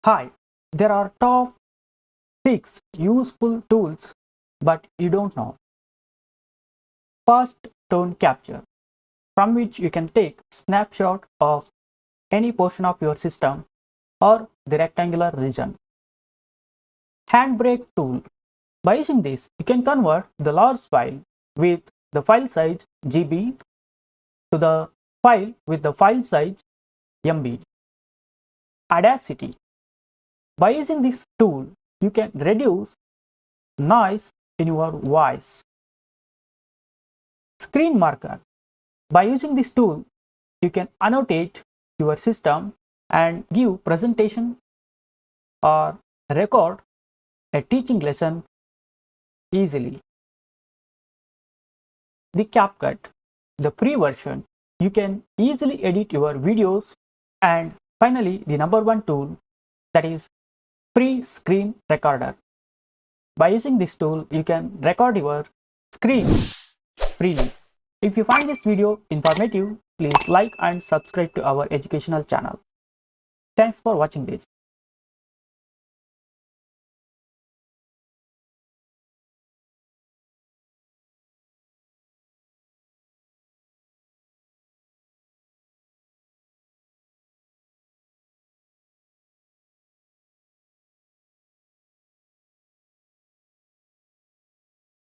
Hi, there are top 6 useful tools, but you don't know. First, tone capture, from which you can take snapshot of any portion of your system or the rectangular region. Handbrake tool. By using this, you can convert the large file with the file size GB to the file with the file size MB. Audacity. By using this tool, you can reduce noise in your voice. Screen marker. By using this tool, you can annotate your system and give presentation or record a teaching lesson easily. The CapCut, the free version, you can easily edit your videos. And finally, the number one tool, that is free screen recorder. By using this tool, you can record your screen freely. If you find this video informative, please like and subscribe to our educational channel. Thanks for watching this.